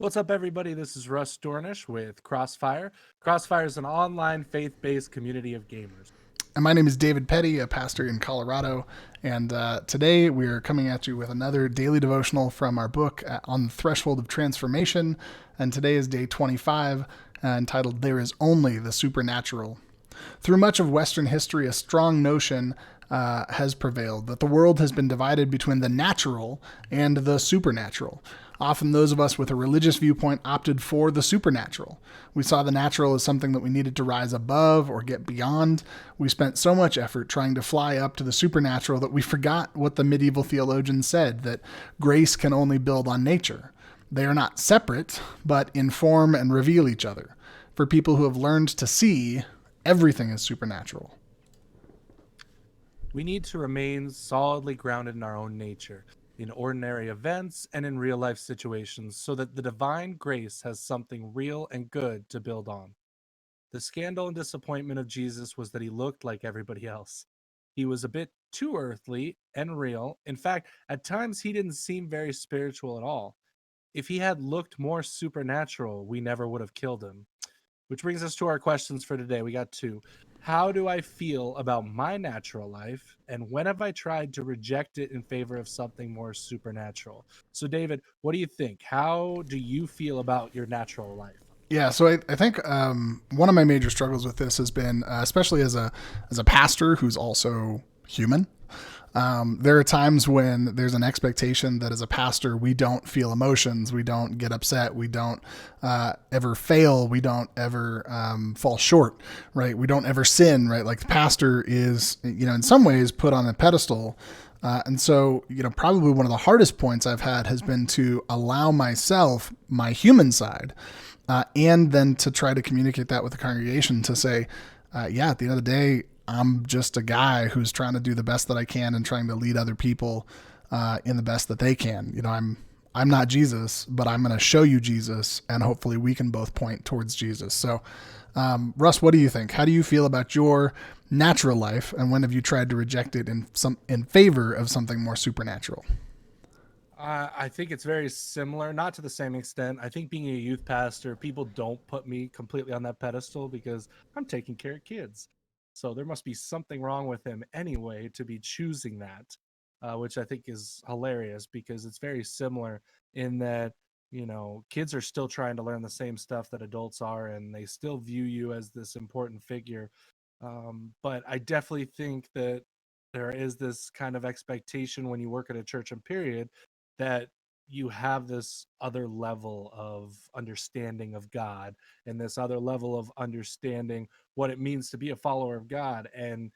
What's up, everybody? This is Russ Dornish with CrossFire. CrossFire is an online faith-based community of gamers. And my name is David Petty, a pastor in Colorado. And today we are coming at you with another daily devotional from our book, On the Threshold of Transformation. And today is day 25, entitled There is Only the Supernatural. Through much of Western history, a strong notion has prevailed that the world has been divided between the natural and the supernatural. Often those of us with a religious viewpoint opted for the supernatural. We saw the natural as something that we needed to rise above or get beyond. We spent so much effort trying to fly up to the supernatural that we forgot what the medieval theologians said, that grace can only build on nature. They are not separate, but inform and reveal each other. For people who have learned to see, everything is supernatural. We need to remain solidly grounded in our own nature, in ordinary events and in real life situations, so that the divine grace has something real and good to build on. The scandal and disappointment of Jesus was that he looked like everybody else. He was a bit too earthly and real. In fact, at times he didn't seem very spiritual at all. If he had looked more supernatural, we never would have killed him. Which brings us to our questions for today. We got two. How do I feel about my natural life? And when have I tried to reject it in favor of something more supernatural? So, David, what do you think? How do you feel about your natural life? Yeah, so I think one of my major struggles with this has been, especially as a pastor who's also human. There are times when there's an expectation that as a pastor we don't feel emotions, we don't get upset, we don't ever fail, we don't ever fall short, right? We don't ever sin, right? Like the pastor is, in some ways put on a pedestal. And so, probably one of the hardest points I've had has been to allow myself, my human side, and then to try to communicate that with the congregation to say, at the end of the day, I'm just a guy who's trying to do the best that I can and trying to lead other people in the best that they can. I'm not Jesus, but I'm going to show you Jesus, and hopefully we can both point towards Jesus. So, Russ, what do you think? How do you feel about your natural life, and when have you tried to reject it in favor of something more supernatural? I think it's very similar, not to the same extent. I think being a youth pastor, people don't put me completely on that pedestal because I'm taking care of kids. So there must be something wrong with him anyway to be choosing that, which I think is hilarious because it's very similar in that, kids are still trying to learn the same stuff that adults are, and they still view you as this important figure. But I definitely think that there is this kind of expectation when you work at a church and period that you have this other level of understanding of God and this other level of understanding what it means to be a follower of God. And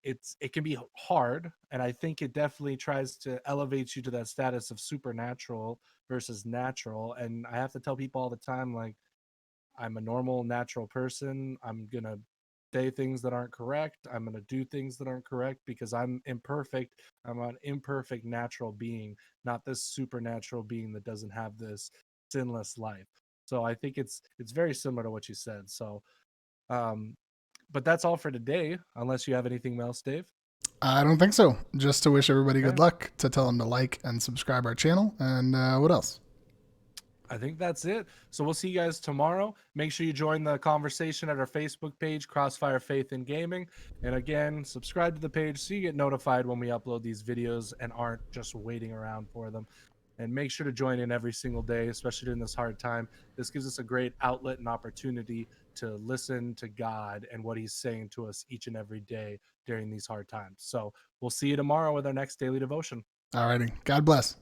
it can be hard, and I think it definitely tries to elevate you to that status of supernatural versus natural. And I have to tell people all the time, like, I'm a normal, natural person. I'm going to say things that aren't correct. I'm going to do things that aren't correct because I'm imperfect. I'm an imperfect, natural being, not this supernatural being that doesn't have this sinless life. So I think it's very similar to what you said. So, but that's all for today, unless you have anything else, Dave. I don't think so. Just to wish everybody good Okay. luck, to tell them to like and subscribe our channel, and what else? I think that's it. So we'll see you guys tomorrow. Make sure you join the conversation at our Facebook page, Crossfire Faith in Gaming. And again, subscribe to the page so you get notified when we upload these videos and aren't just waiting around for them. And make sure to join in every single day, especially during this hard time. This gives us a great outlet and opportunity to listen to God and what he's saying to us each and every day during these hard times. So we'll see you tomorrow with our next daily devotion. Alrighty. God bless.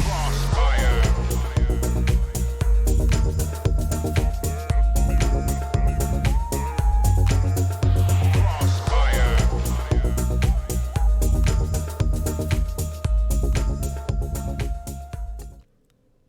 CrossFire.